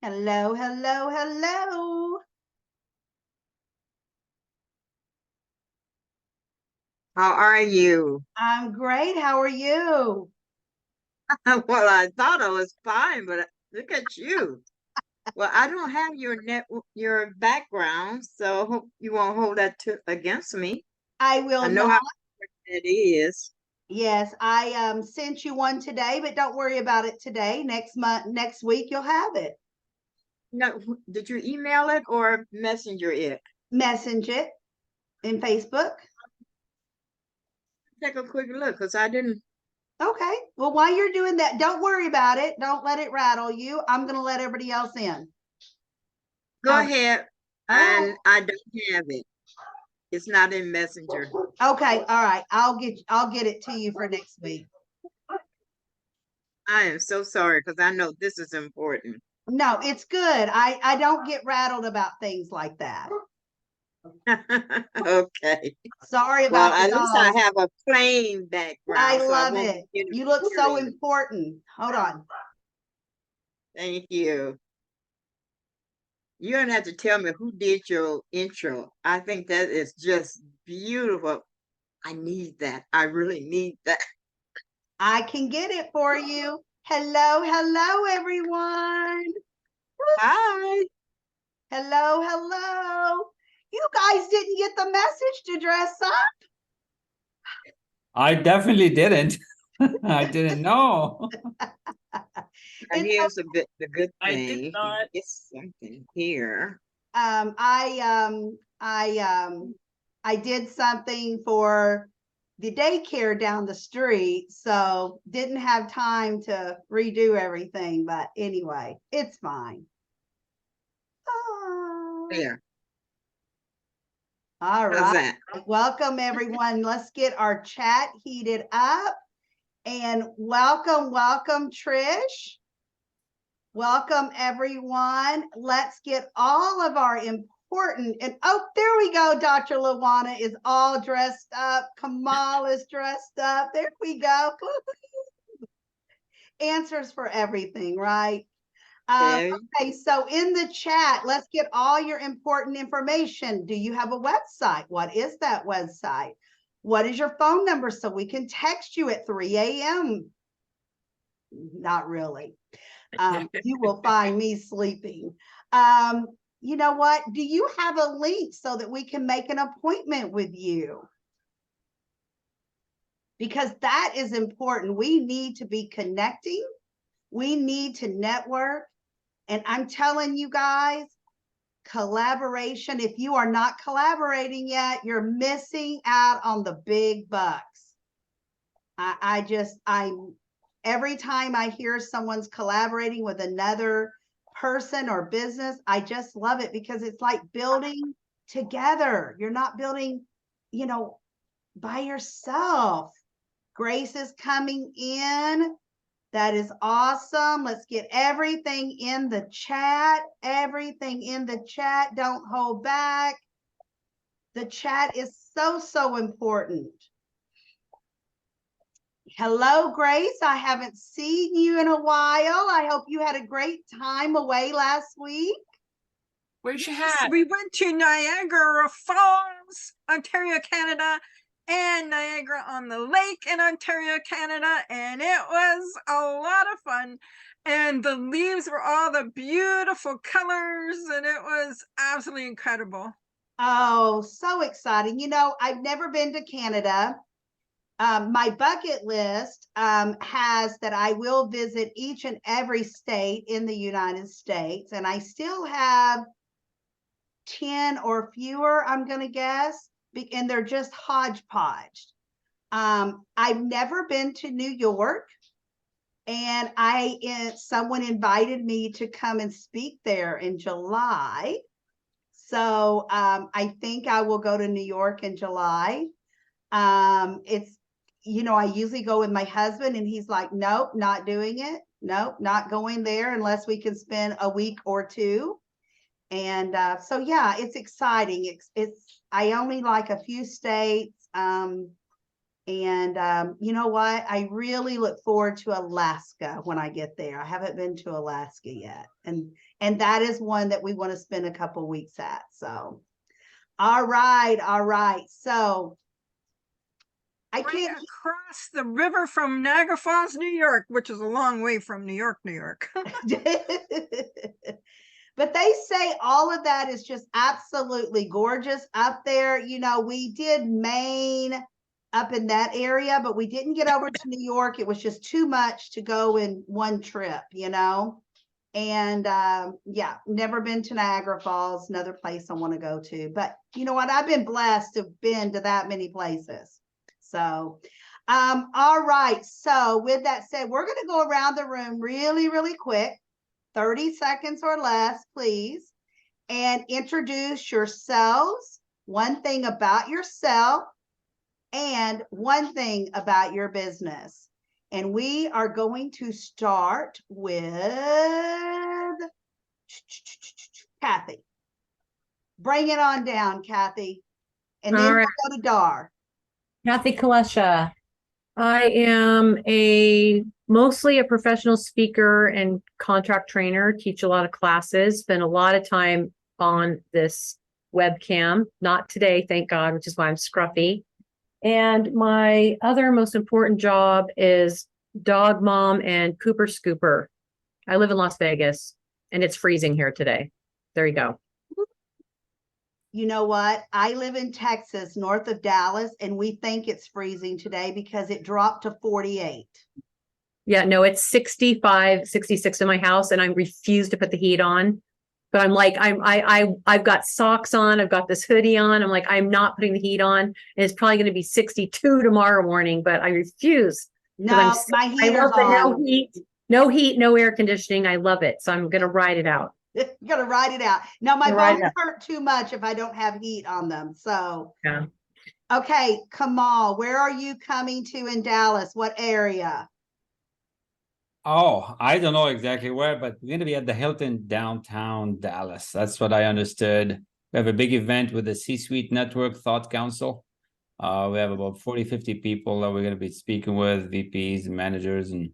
Hello, hello, hello. How are you? I'm great. How are you? Well, I thought I was fine, but look at you. Well, I don't have your background, so I hope you won't hold that against me. I I will know not. how it is. Yes, I sent you one today, but don't worry about it today. Next week, you'll have it. No, did you email it or messenger it? Message it in Facebook. Take a quick look, because I didn't. Okay. Well, while you're doing that, don't worry about it. Don't let it rattle you. I'm going to let everybody else in. Go ahead, All right. and I don't have it. It's not in messenger. Okay. All right. I'll get it to you for next week. I am so sorry, because I know this is important. No, it's good. I don't get rattled about things like that. Okay. Sorry Well, about the at least I dogs. have a plain I background, so I love won't it. be You look so interfering. important. Hold on. Thank you. You don't have to tell me who did your intro. I think that is just beautiful. I need that. I really need that. I can get it for you. Hello, hello, everyone. Hi. Hello, hello. You guys didn't get the message to dress up. I definitely didn't. I didn't know. Here's the good I did thing. not. It's something here. I did something for the daycare down the street, so didn't have time to redo everything. But anyway, it's fine. Oh. There. All How's right. that? Welcome, everyone. Let's get our chat heated up. And welcome, welcome, Trish. Welcome, everyone. Let's get all of our important, and oh, there we go. Dr. LaDonna is all dressed up. Kamal is dressed up. There we go. Answers for everything, right? Okay, so in the chat, let's get all your important information. Do you have a website? What is that website? What is your phone number so we can text you at 3 a.m.? Not really. You will find me sleeping. You know what? Do you have a link so that we can make an appointment with you? Because that is important. We need to be connecting. We need to network. And I'm telling you guys, collaboration, if you are not collaborating yet, you're missing out on the big bucks. Every time I hear someone's collaborating with another person or business, I just love it because it's like building together. You're not building, by yourself. Grace is coming in. That is awesome. Let's get everything in the chat. Everything in the chat. Don't hold back. The chat is so, so important. Hello, Grace. I haven't seen you in a while. I hope you had a great time away last week. Where's your hat? We went to Niagara Falls, Ontario, Canada, and Niagara on the Lake in Ontario, Canada, and it was a lot of fun. And the leaves were all the beautiful colors, and it was absolutely incredible. Oh, so exciting. I've never been to Canada. My bucket list has that I will visit each and every state in the United States, and I still have 10 or fewer, I'm going to guess, and they're just hodgepodge. I've never been to New York, and someone invited me to come and speak there in July. So I think I will go to New York in July. It's, I usually go with my husband, and he's like, nope, not doing it. Nope, not going there unless we can spend a week or two. And so, yeah, it's exciting. I only like a few states. And you know what? I really look forward to Alaska when I get there. I haven't been to Alaska yet. And that is one that we want to spend a couple weeks at. So, all right. So I Right can't. across the river from Niagara Falls, New York, which is a long way from New York, New York. But they say all of that is just absolutely gorgeous up there. We did Maine up in that area, but we didn't get over to New York. It was just too much to go in one trip, And yeah, never been to Niagara Falls, another place I want to go to. But you know what? I've been blessed to have been to that many places. So, all right. So with that said, we're going to go around the room really, really quick, 30 seconds or less, please, and introduce yourselves, one thing about yourself, and one thing about your business. And we are going to start with Kathy. Bring it on down, Kathy. And then we'll go to Dar. Kathy Kalesha. I am mostly a professional speaker and contract trainer, teach a lot of classes, spend a lot of time on this webcam. Not today, thank God, which is why I'm scruffy. And my other most important job is dog mom and Cooper Scooper. I live in Las Vegas, and it's freezing here today. There you go. You know what? I live in Texas, north of Dallas, and we think it's freezing today because it dropped to 48. Yeah, no, it's 65, 66 in my house, and I refuse to put the heat on. But I'm like, I've got socks on, I've got this hoodie on. I'm like, I'm not putting the heat on. And it's probably going to be 62 tomorrow morning, but I refuse. No, my heater's on. No heat, no air conditioning. I love it. So I'm going to ride it out. You're going to ride it out. No, my bones hurt too much if I don't have heat on them. So, yeah. Okay, Kamal, where are you coming to in Dallas? What area? Oh, I don't know exactly where, but we're going to be at the Hilton downtown Dallas. That's what I understood. We have a big event with the C-Suite Network Thought Council. We have about 40, 50 people that we're going to be speaking with, VPs and managers. And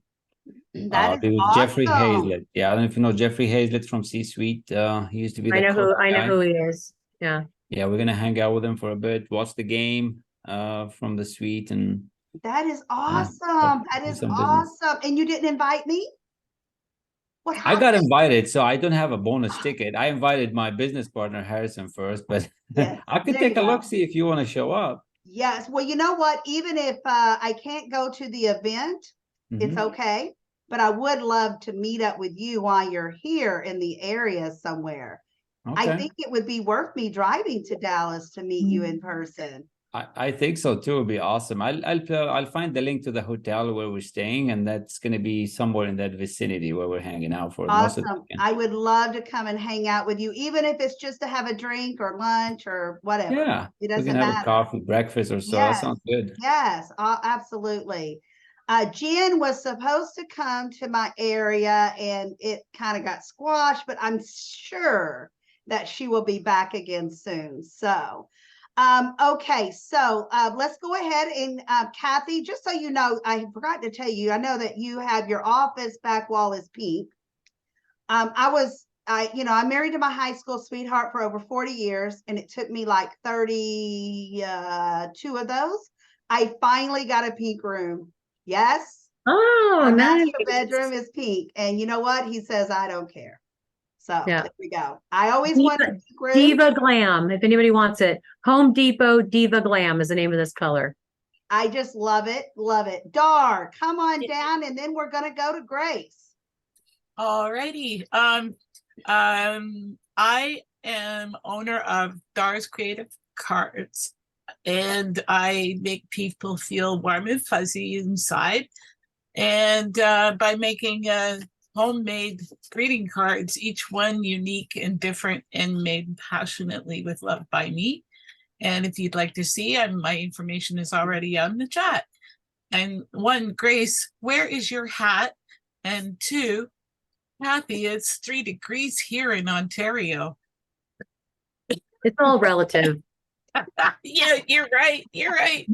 that is awesome. Jeffrey Hazlett. Yeah, I don't know if you know Jeffrey Hazlett from C-Suite. He used to be I know who he is. Yeah. Yeah, we're going to hang out with him for a bit, watch the game from the suite. And that is awesome. That is awesome. And you didn't invite me? What happened? I got invited, so I don't have a bonus ticket. I invited my business partner, Harrison, first, but yes, I could take a look, see if you want to show up. Yes. Well, you know what? Even if I can't go to the event, it's okay. But I would love to meet up with you while you're here in the area somewhere. Okay. I think it would be worth me driving to Dallas to meet you in person. I think so too. It'd be awesome. I'll find the link to the hotel where we're staying, and that's going to be somewhere in that vicinity where we're hanging out for most of the weekend. I would love to come and hang out with you, even if it's just to have a drink or lunch or whatever. Yeah, it doesn't we can have a coffee, breakfast, or so. Yes. That sounds good. Yes, absolutely. Jen was supposed to come to my area, and it kind of got squashed, but I'm sure that she will be back again soon. So. Okay, so let's go ahead and Kathy, just so you know, I forgot to tell you, I know that you have your office back wall is pink. I'm married to my high school sweetheart for over 40 years, and it took me like 32 of those. I finally got a pink room. Yes. Oh, our nice. master bedroom is pink, and you know what? He says I don't care. So yeah. There we go. I always wanted Diva Glam. If anybody wants it, Home Depot Diva Glam is the name of this color. I just love it. Love it. Dar, come on down, and then we're going to go to Grace. Alrighty. I am owner of Dar's Creative Cards. and I make people feel warm and fuzzy inside. And by making homemade greeting cards, each one unique and different and made passionately with love by me. And if you'd like to see, my information is already on the chat. And one, Grace, where is your hat? And two, Kathy, it's 3 degrees here in Ontario. It's all relative. Yeah, you're right. You're right.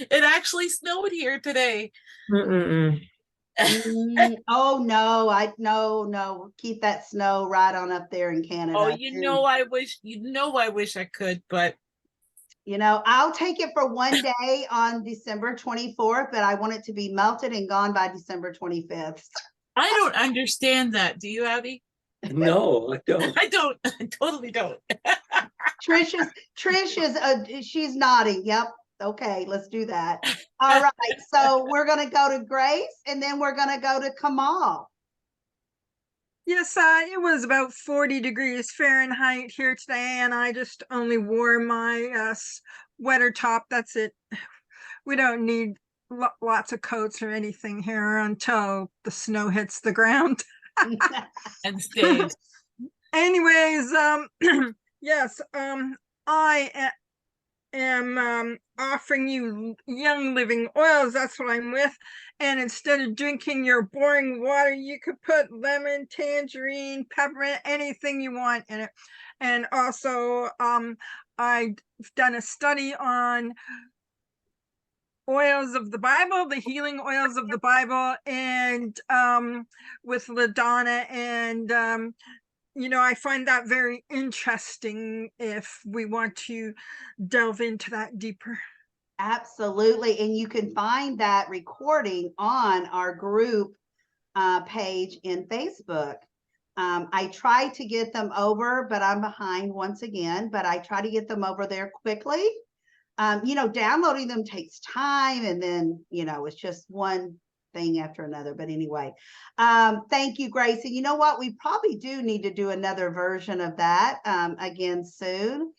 It actually snowed here today. Mm-mm-mm. Oh no, keep that snow right on up there in Canada. Oh, I wish I could, but I'll take it for one day on December 24th, but I want it to be melted and gone by December 25th. I don't understand that. Do you, Abby? No, I don't. I totally don't. Trish is she's nodding. Yep. Okay, let's do that. All right. So we're going to go to Grace and then we're going to go to Kamal. Yes, it was about 40 degrees Fahrenheit here today, and I just only wore my sweater top. That's it. We don't need lots of coats or anything here until the snow hits the ground. And stays. Anyways, yes, I am offering you Young Living oils. That's what I'm with. And instead of drinking your boring water, you could put lemon, tangerine, peppermint, anything you want in it. And also, I've done a study on oils of the Bible, the healing oils of the Bible, and with LaDonna, and I find that very interesting if we want to delve into that deeper. Absolutely. And you can find that recording on our group page in Facebook. I try to get them over, but I'm behind once again, but I try to get them over there quickly. Downloading them takes time, and then, it's just one thing after another. But anyway, thank you, Grace. And you know what? We probably do need to do another version of that again soon.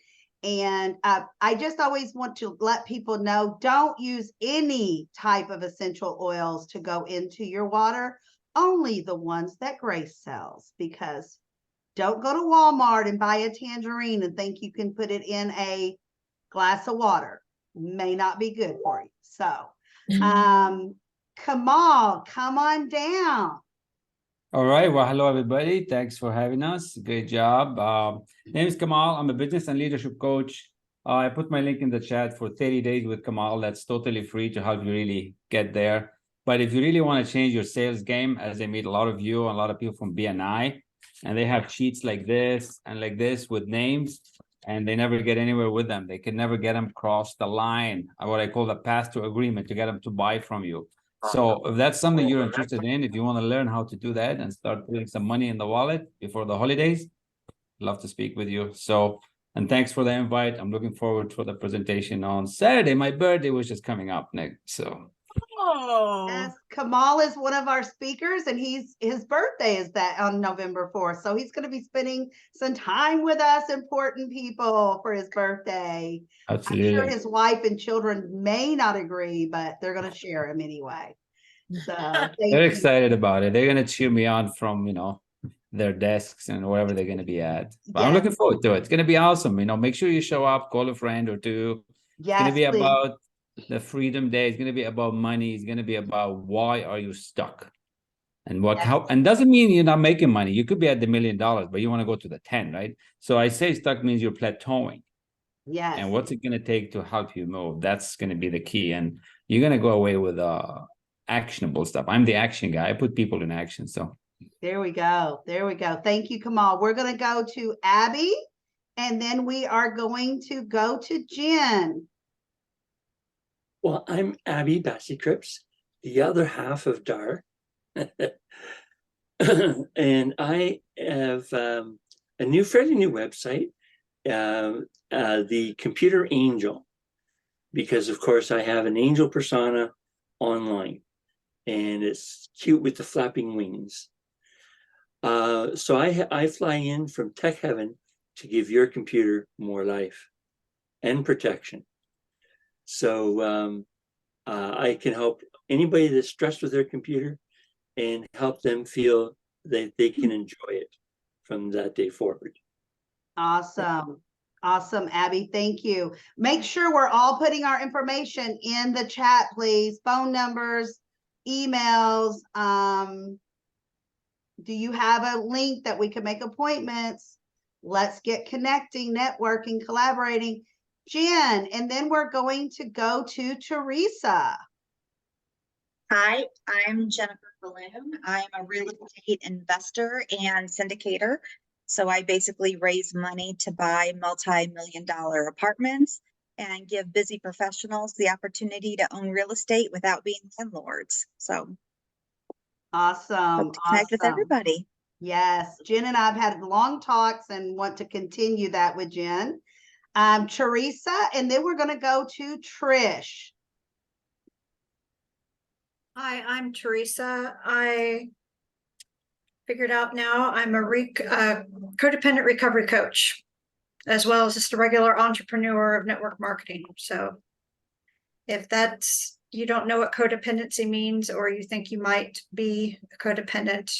And I just always want to let people know, don't use any type of essential oils to go into your water, only the ones that Grace sells, because don't go to Walmart and buy a tangerine and think you can put it in a glass of water. May not be good for you. So, Kamal, come on down. All right. Well, hello, everybody. Thanks for having us. Great job. Name is Kamal. I'm a business and leadership coach. I put my link in the chat for 30 days with Kamal. That's totally free to help you really get there. But if you really want to change your sales game, as I meet a lot of you, a lot of people from BNI, and they have sheets like this and like this with names, and they never get anywhere with them. They can never get them across the line, what I call the path to agreement, to get them to buy from you. So if that's something you're interested in, if you want to learn how to do that and start putting some money in the wallet before the holidays, love to speak with you. So, and thanks for the invite. I'm looking forward for the presentation on Saturday. My birthday was just coming up next. So. Oh. Yes, Kamal is one of our speakers, and his birthday is that on November 4th. So he's going to be spending some time with us, important people, for his birthday. Absolutely. I'm sure his wife and children may not agree, but they're going to share him anyway. So they're excited about it. They're going to cheer me on from, their desks and wherever they're going to be at. But I'm looking forward to it. It's going to be awesome. Make sure you show up, call a friend or two. It's going to be about the Freedom Day. Is going to be about money. It's going to be about why are you stuck, and and doesn't mean you're not making money. You could be at the $1 million, but you want to go to the 10, right? So I say stuck means you're plateauing. Yes. And what's it going to take to help you move? That's going to be the key. And you're going to go away with actionable stuff. I'm the action guy. I put people in action. So there we go. There we go. Thank you, Kamal. We're going to go to Abby, and then we are going to go to Jen. Well, I'm Abby Bassey Cripps, the other half of Dar. And I have a fairly new website, the Computer Angel, because of course I have an angel persona online, and it's cute with the flapping wings. So I fly in from tech heaven to give your computer more life. and protection. So I can help anybody that's stressed with their computer and help them feel that they can enjoy it from that day forward. Awesome. Awesome, Abby. Thank you. Make sure we're all putting our information in the chat, please. Phone numbers, emails. Do you have a link that we can make appointments? Let's get connecting, networking, collaborating. Jen, and then we're going to go to Teresa. Hi, I'm Jennifer Balloon. I'm a real estate investor and syndicator. So I basically raise money to buy multi-million-dollar apartments and give busy professionals the opportunity to own real estate without being landlords. So Awesome. hope to connect with everybody. Yes, Jen and I have had long talks and want to continue that with Jen. Teresa, and then we're going to go to Trish. Hi, I'm Teresa. I figured out now I'm a codependent recovery coach, as well as just a regular entrepreneur of network marketing. So if you don't know what codependency means, or you think you might be a codependent,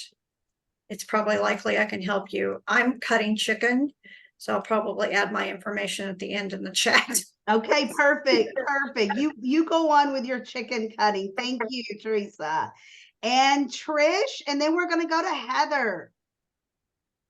it's probably likely I can help you. I'm cutting chicken, so I'll probably add my information at the end in the chat. Okay, perfect, perfect. You go on with your chicken cutting. Thank you, Teresa. And Trish, and then we're going to go to Heather.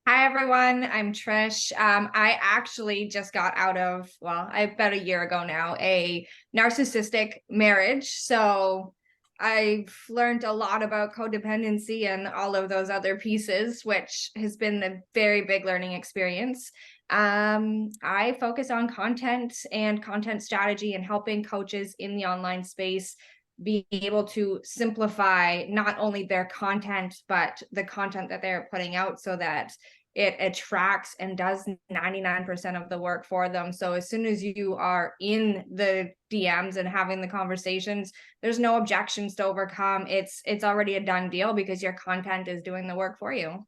Hi, everyone. I'm Trish. I actually just got out of, about a year ago now, a narcissistic marriage. So I've learned a lot about codependency and all of those other pieces, which has been a very big learning experience. I focus on content and content strategy and helping coaches in the online space be able to simplify not only their content, but the content that they're putting out so that it attracts and does 99% of the work for them. So as soon as you are in the DMs and having the conversations, there's no objections to overcome. It's already a done deal because your content is doing the work for you.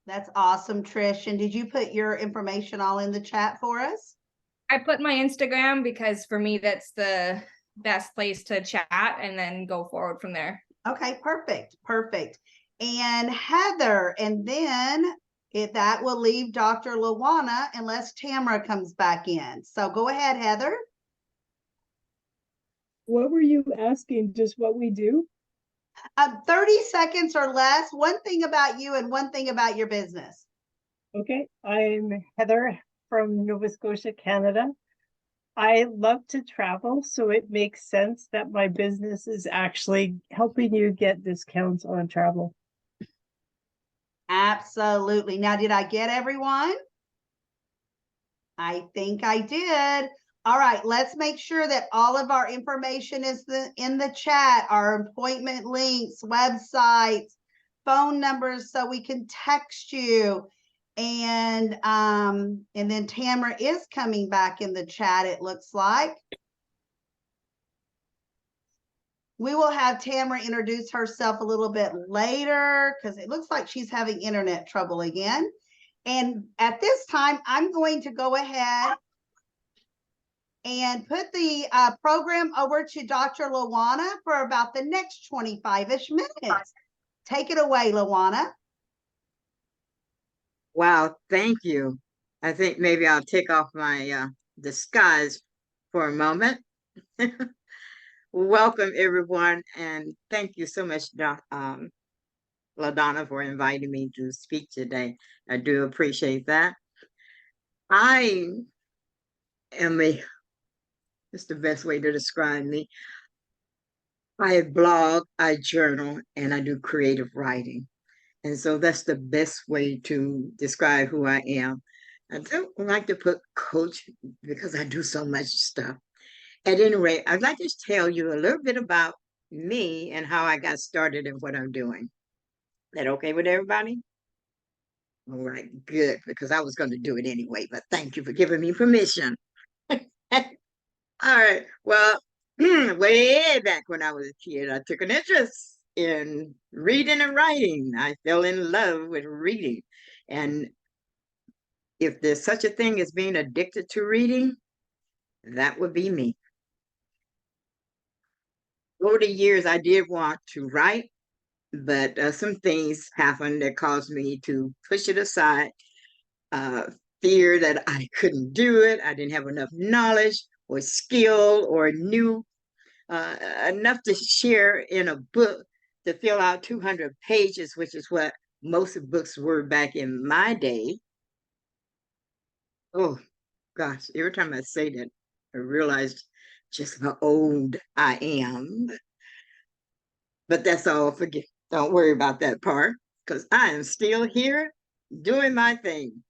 That's awesome, Trish. And did you put your information all in the chat for us? I put my Instagram because for me, that's the best place to chat and then go forward from there. Okay, perfect, perfect. And Heather, and then that will leave Dr. LaDonna unless Tamara comes back in. So go ahead, Heather. What were you asking? Just what we do? 30 seconds or less. One thing about you and one thing about your business. Okay, I'm Heather from Nova Scotia, Canada. I love to travel, so it makes sense that my business is actually helping you get discounts on travel. Absolutely. Now, did I get everyone? I think I did. All right, let's make sure that all of our information is in the chat, our appointment links, websites, phone numbers, so we can text you. And then Tamara is coming back in the chat, it looks like. We will have Tamara introduce herself a little bit later because it looks like she's having internet trouble again. And at this time, I'm going to go ahead and put the program over to Dr. LaDonna for about the next 25-ish minutes. Take it away, LaDonna. Wow, thank you. I think maybe I'll take off my disguise for a moment. Welcome, everyone, and thank you so much, LaDonna, for inviting me to speak today. I do appreciate that. I am it's the best way to describe me. I blog, I journal, and I do creative writing. And so that's the best way to describe who I am. I don't like to put coach because I do so much stuff. At any rate, I'd like to tell you a little bit about me and how I got started in what I'm doing. Is that okay with everybody? All right, good, because I was going to do it anyway, but thank you for giving me permission. All right, well, way back when I was a kid, I took an interest in reading and writing. I fell in love with reading. And if there's such a thing as being addicted to reading, That would be me. Over the years, I did want to write, but some things happened that caused me to push it aside. Fear that I couldn't do it. I didn't have enough knowledge or skill or knew enough to share in a book to fill out 200 pages, which is what most books were back in my day. Oh, gosh, every time I say that, I realize just how old I am. But that's all. Forget. Don't worry about that part, because I am still here doing my thing.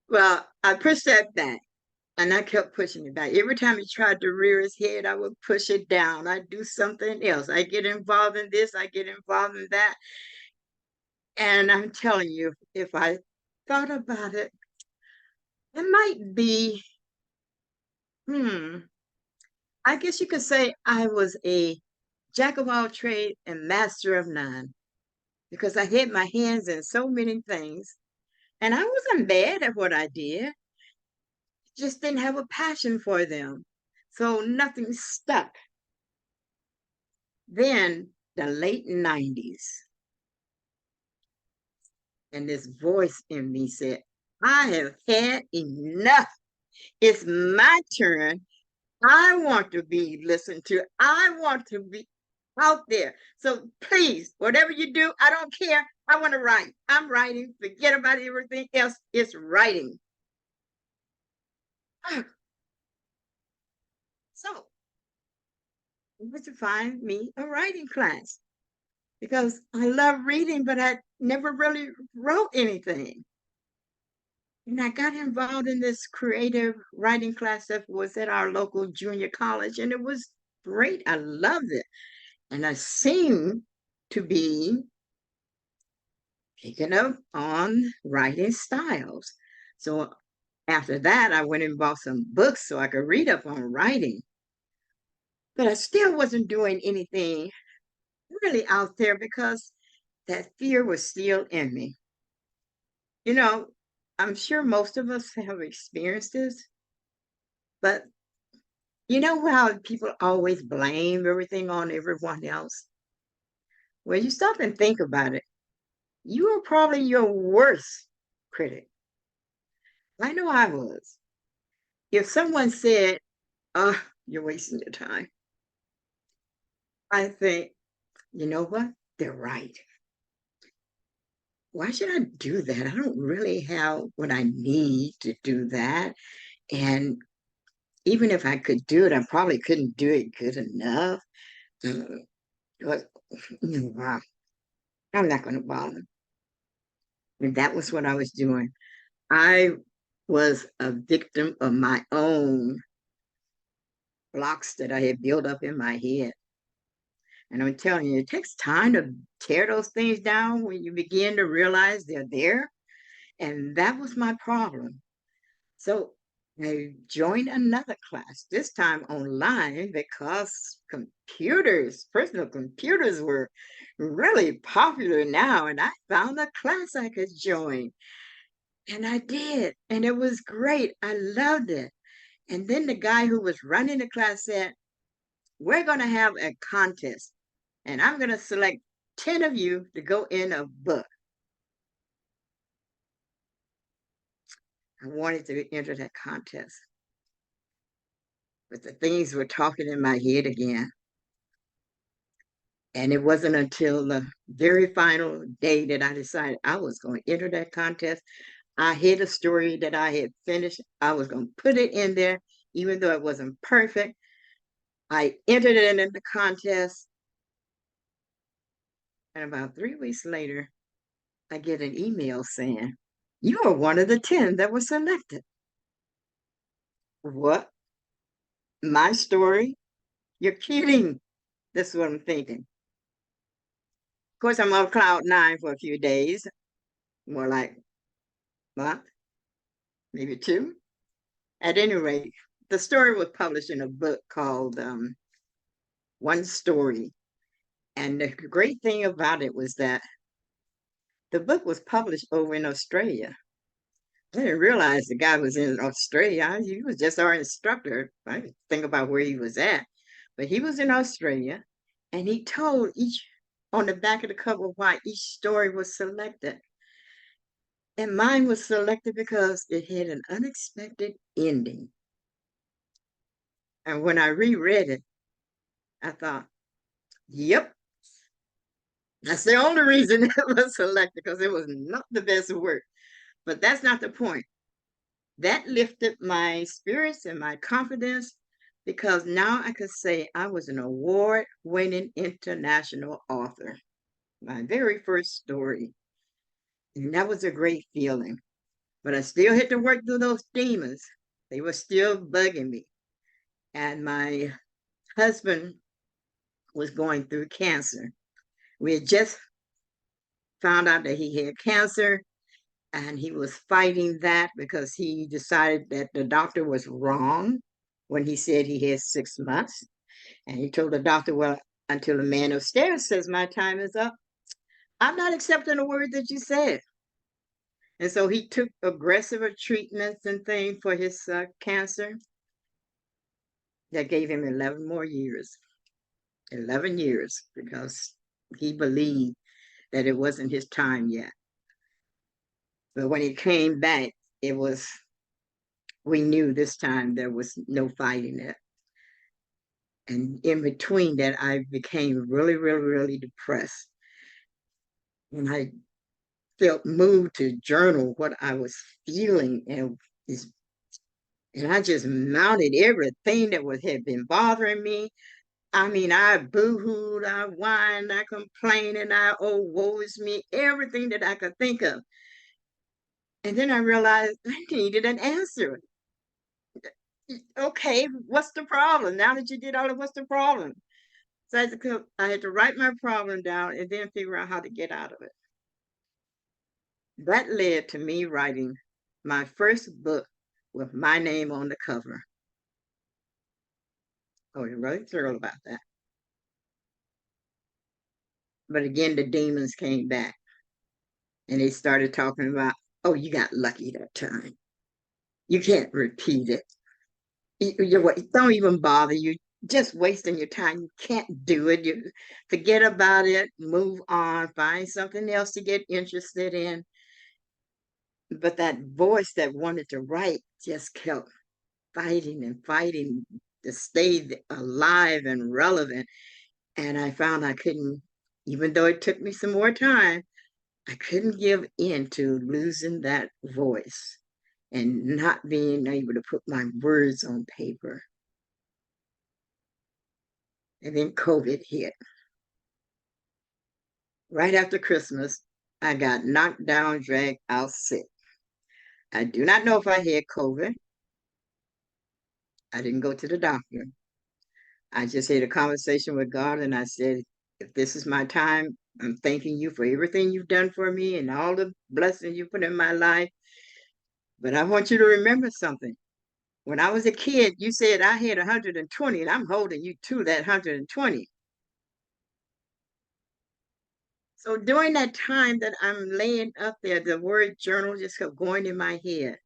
Well, I pushed that back, and I kept pushing it back. Every time he tried to rear his head, I would push it down. I'd do something else. I get involved in this, I get involved in that. And I'm telling you, if I thought about it, it might be, I guess you could say I was a jack of all trades and master of none, because I had my hands in so many things. And I wasn't bad at what I did, just didn't have a passion for them. So nothing stuck. Then the late 90s, and this voice in me said, I have had enough. It's my turn. I want to be listened to. I want to be out there. So please, whatever you do, I don't care. I want to write. I'm writing. Forget about everything else. It's writing. So you to find me a writing class, because I love reading, but I never really wrote anything. And I got involved in this creative writing class that was at our local junior college, and it was great. I loved it. And I seemed to be picking up on writing styles. So after that, I went and bought some books so I could read up on writing. But I still wasn't doing anything really out there because that fear was still in me. You know, I'm sure most of us have experienced this, but you know how people always blame everything on everyone else? When you stop and think about it, you are probably your worst critic. I know I was. If someone said, oh, you're wasting your time, I think, you know what? They're right. Why should I do that? I don't really have what I need to do that. And even if I could do it, I probably couldn't do it good enough. But wow, I'm not going to bother. And that was what I was doing. I was a victim of my own blocks that I had built up in my head. And I'm telling you, it takes time to tear those things down when you begin to realize they're there. And that was my problem. So I joined another class, this time online, because personal computers were really popular now. And I found a class I could join. And I did. And it was great. I loved it. And then the guy who was running the class said, we're going to have a contest. And I'm going to select 10 of you to go in a book. I wanted to enter that contest. But the things were talking in my head again. And it wasn't until the very final day that I decided I was going to enter that contest. I had a story that I had finished. I was going to put it in there, even though it wasn't perfect. I entered it in the contest. And about 3 weeks later, I get an email saying, you are one of the 10 that were selected. What? My story? You're kidding. That's what I'm thinking. Of course, I'm on cloud 9 for a few days, more like a month, maybe 2. At any rate, the story was published in a book called One Story. And the great thing about it was that the book was published over in Australia. I didn't realize the guy was in Australia. He was just our instructor. I didn't think about where he was at, but he was in Australia, and he told each on the back of the cover why each story was selected. And mine was selected because it had an unexpected ending. And when I reread it, I thought, yep, that's the only reason it was selected, because it was not the best work. But that's not the point. That lifted my spirits and my confidence, because now I could say I was an award-winning international author. My very first story. And that was a great feeling. But I still had to work through those demons. They were still bugging me. And my husband was going through cancer. We had just found out that he had cancer, and he was fighting that because he decided that the doctor was wrong when he said he had 6 months. And he told the doctor, well, until the man upstairs says my time is up, I'm not accepting a word that you said. And so he took aggressive treatments and things for his cancer. That gave him 11 more years. 11 years, because he believed that it wasn't his time yet. But when he came back, we knew this time there was no fighting it. And in between that, I became really, really, really depressed. And I felt moved to journal what I was feeling, and I just mounted everything that had been bothering me. I mean, I boo-hooed, I whined, I complained, and oh, woe is me, everything that I could think of. And then I realized I needed an answer. Okay, what's the problem? Now that you did all of what's the problem? So I had to write my problem down and then figure out how to get out of it. That led to me writing my first book with my name on the cover. I was really thrilled about that. But again, the demons came back, and they started talking about, oh, you got lucky that time. You can't repeat it. Don't even bother. You're just wasting your time. You can't do it. You forget about it, move on, find something else to get interested in. But that voice that wanted to write just kept fighting and fighting to stay alive and relevant. And I found I couldn't, even though it took me some more time, I couldn't give in to losing that voice and not being able to put my words on paper. And then COVID hit. Right after Christmas, I got knocked down, dragged out sick. I do not know if I had COVID. I didn't go to the doctor. I just had a conversation with God, and I said, if this is my time, I'm thanking you for everything you've done for me and all the blessings you put in my life. But I want you to remember something. When I was a kid, you said I had 120, and I'm holding you to that 120. So during that time that I'm laying up there, the word journal just kept going in my head.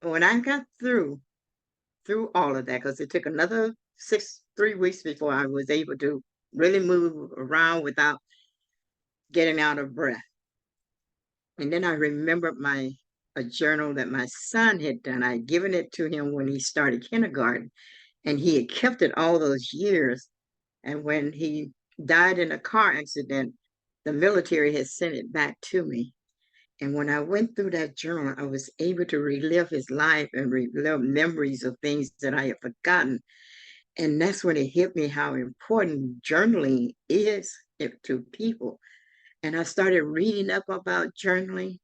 But when I got through all of that, because it took another 3 weeks before I was able to really move around without getting out of breath. And then I remembered a journal that my son had done. I had given it to him when he started kindergarten, and he had kept it all those years. And when he died in a car accident, the military had sent it back to me. And when I went through that journal, I was able to relive his life and relive memories of things that I had forgotten. And that's when it hit me how important journaling is to people. And I started reading up about journaling.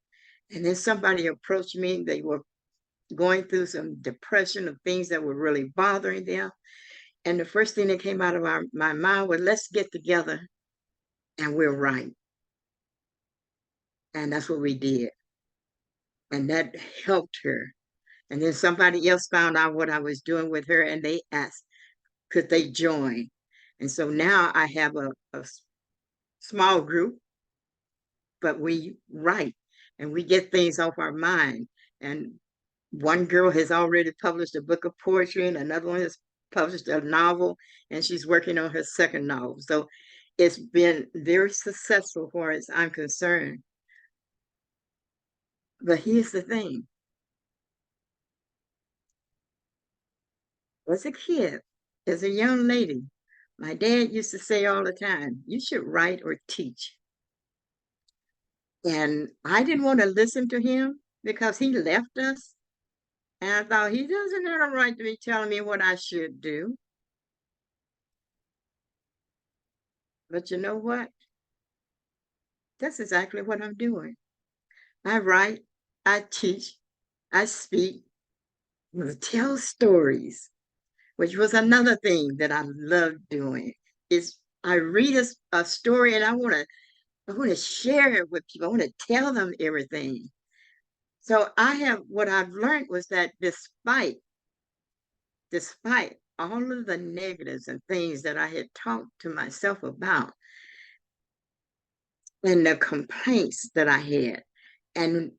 And then somebody approached me. They were going through some depression of things that were really bothering them. And the first thing that came out of my mind was, let's get together and we'll write. And that's what we did. And that helped her. And then somebody else found out what I was doing with her, and they asked, could they join? And so now I have a small group, but we write and we get things off our mind. And one girl has already published a book of poetry, and another one has published a novel, and she's working on her second novel. So it's been very successful as far as I'm concerned. But here's the thing. As a kid, as a young lady, my dad used to say all the time, you should write or teach. And I didn't want to listen to him because he left us. And I thought, he doesn't have a right to be telling me what I should do. But you know what? That's exactly what I'm doing. I write, I teach, I speak, I tell stories, which was another thing that I love doing. Is I read a story and I want to share it with people. I want to tell them everything. So what I've learned was that despite all of the negatives and things that I had talked to myself about, and the complaints that I had, and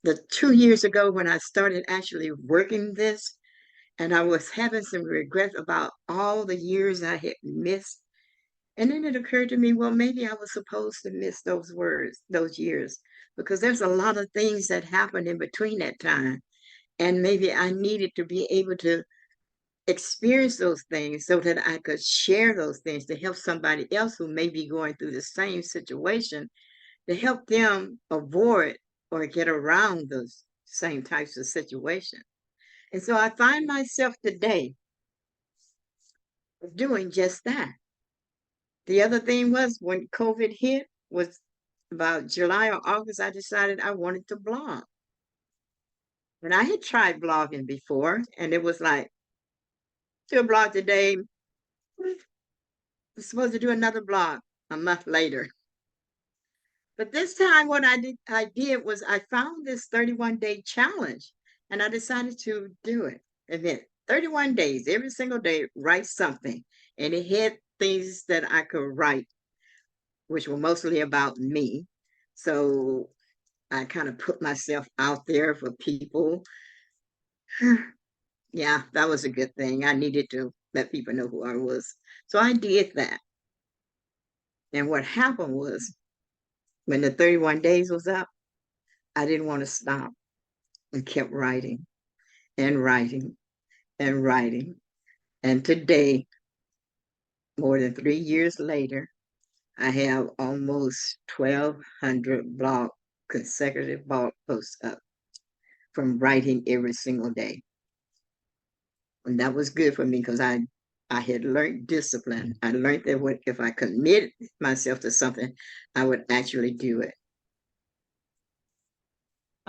the 2 years ago when I started actually working this, and I was having some regret about all the years I had missed. And then it occurred to me, well, maybe I was supposed to miss those years, because there's a lot of things that happened in between that time. And maybe I needed to be able to experience those things so that I could share those things to help somebody else who may be going through the same situation, to help them avoid or get around those same types of situations. And so I find myself today doing just that. The other thing was, when COVID hit, was about July or August, I decided I wanted to blog. And I had tried blogging before, and it was like, do a blog today, I'm supposed to do another blog a month later. But this time what I did was I found this 31-day challenge, and I decided to do it. And then 31 days, every single day, write something. And it had things that I could write, which were mostly about me. So I kind of put myself out there for people. Yeah, that was a good thing. I needed to let people know who I was. So I did that. And what happened was, when the 31 days was up, I didn't want to stop, and kept writing and writing and writing. And today, more than 3 years later, I have almost 1,200 consecutive blog posts up from writing every single day. And that was good for me, because I had learned discipline. I learned that if I committed myself to something, I would actually do it.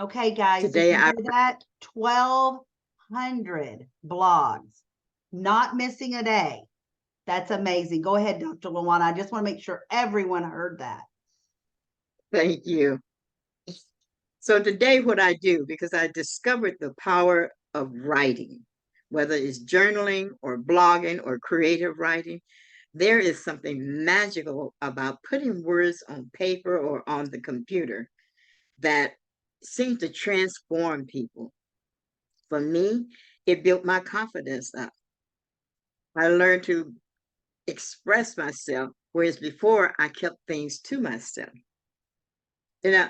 Okay, guys, Today, did you hear that? 1,200 blogs, not missing a day. That's amazing. Go ahead, Dr. LaWanna. I just want to make sure everyone heard that. Thank you. So today, what I do, because I discovered the power of writing, whether it's journaling or blogging or creative writing, there is something magical about putting words on paper or on the computer that seems to transform people. For me, it built my confidence up. I learned to express myself, whereas before I kept things to myself. You know,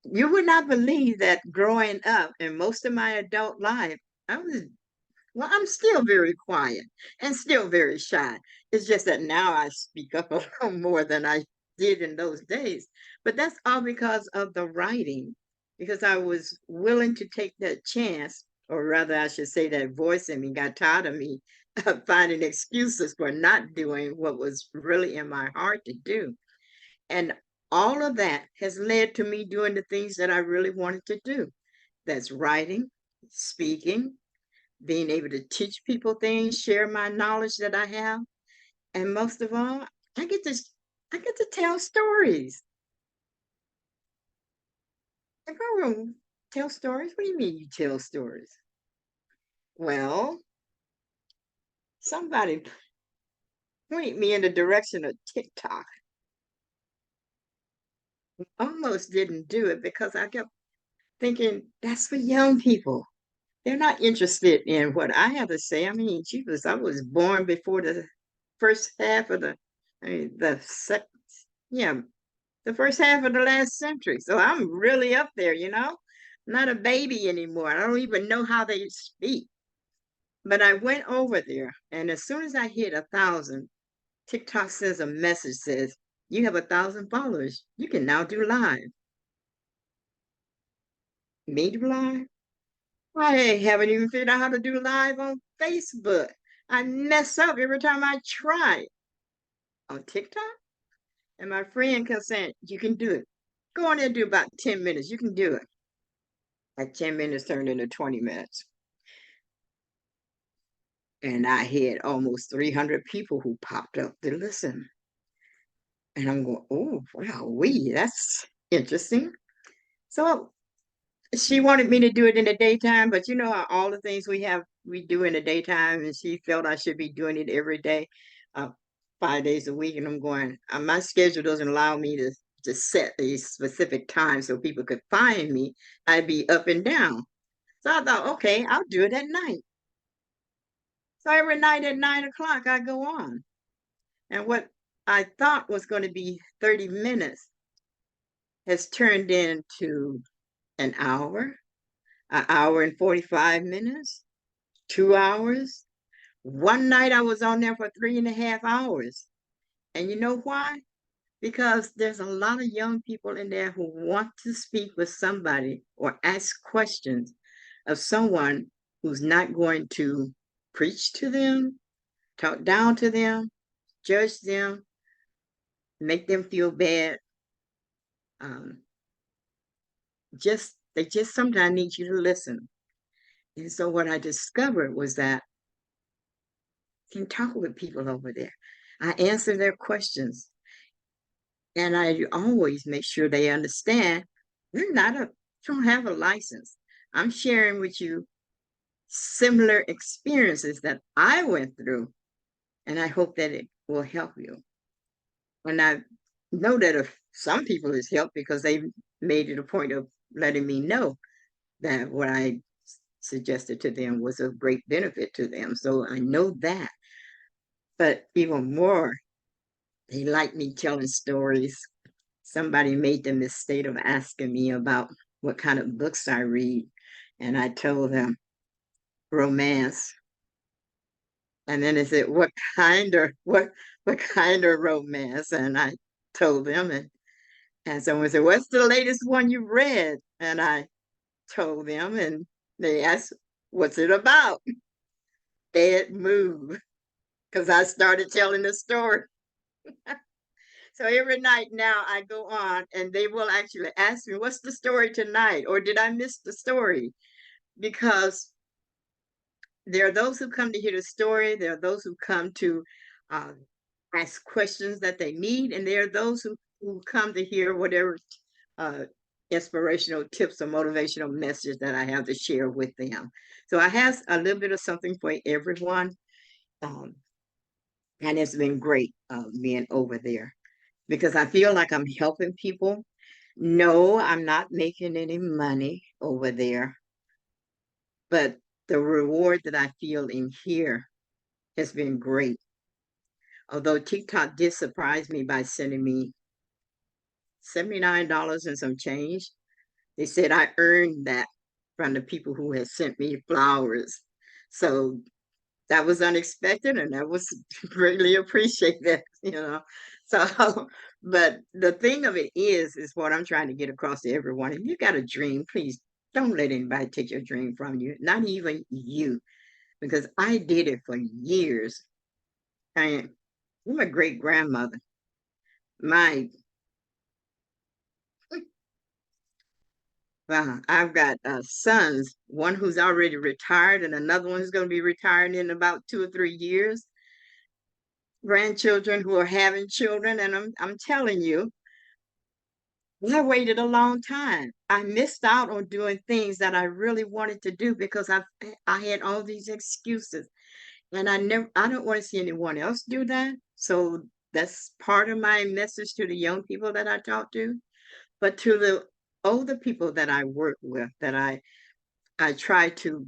you would not believe that growing up and most of my adult life, I'm still very quiet and still very shy. It's just that now I speak up a little more than I did in those days. But that's all because of the writing, because I was willing to take that chance, or rather, I should say, that voice in me got tired of me finding excuses for not doing what was really in my heart to do. And all of that has led to me doing the things that I really wanted to do. That's writing, speaking, being able to teach people things, share my knowledge that I have. And most of all, I get to tell stories. If I were to tell stories, what do you mean you tell stories? Well, somebody pointed me in the direction of TikTok. Almost didn't do it because I kept thinking that's for young people. They're not interested in what I have to say. I mean, Jesus, I was born before the first half of the, I mean, yeah, the first half of the last century. So I'm really up there, you know, not a baby anymore. I don't even know how they speak. But I went over there, and as soon as I hit 1,000, TikTok says a message says, you have 1,000 followers. You can now do live. Me do live? I haven't even figured out how to do live on Facebook. I mess up every time I try on TikTok. And my friend kept saying, you can do it. Go on there and do about 10 minutes. You can do it. Like 10 minutes turned into 20 minutes. And I had almost 300 people who popped up to listen. And I'm going, oh, wow, that's interesting. So she wanted me to do it in the daytime, but you know, all the things we do in the daytime, and she felt I should be doing it every day, 5 days a week. And I'm going, my schedule doesn't allow me to set a specific time so people could find me. I'd be up and down. So I thought, okay, I'll do it at night. So every night at 9 o'clock, I go on. And what I thought was going to be 30 minutes has turned into an hour and 45 minutes, 2 hours. One night I was on there for 3.5 hours. And you know why? Because there's a lot of young people in there who want to speak with somebody or ask questions of someone who's not going to preach to them, talk down to them, judge them, make them feel bad. They just sometimes need you to listen. And so what I discovered was that I can talk with people over there. I answer their questions. And I always make sure they understand you don't have a license. I'm sharing with you similar experiences that I went through. And I hope that it will help you. And I know that if some people it's helped because they made it a point of letting me know that what I suggested to them was of great benefit to them. So I know that. But even more, they like me telling stories. Somebody made the mistake of asking me about what kind of books I read. And I told them romance. And then they said, what kind of romance? And I told them, and someone said, what's the latest one you read? And I told them, and they asked, what's it about? Bad move, because I started telling the story. So every night now I go on and they will actually ask me, what's the story tonight? Or did I miss the story? Because there are those who come to hear the story. There are those who come to ask questions that they need. And there are those who come to hear whatever inspirational tips or motivational message that I have to share with them. So I have a little bit of something for everyone. And it's been great being over there because I feel like I'm helping people. No, I'm not making any money over there, but the reward that I feel in here has been great. Although TikTok did surprise me by sending me $79 and some change. They said I earned that from the people who had sent me flowers. So that was unexpected and that was greatly appreciated, you know. So, but the thing of it is what I'm trying to get across to everyone. If you got a dream, please don't let anybody take your dream from you, not even you, because I did it for years. And I'm a great grandmother. I've got sons, one who's already retired and another one who's going to be retiring in about 2 or 3 years. Grandchildren who are having children, and I'm telling you, I waited a long time. I missed out on doing things that I really wanted to do because I had all these excuses, and I don't want to see anyone else do that. So that's part of my message to the young people that I talk to, but to the older people that I work with, that I try to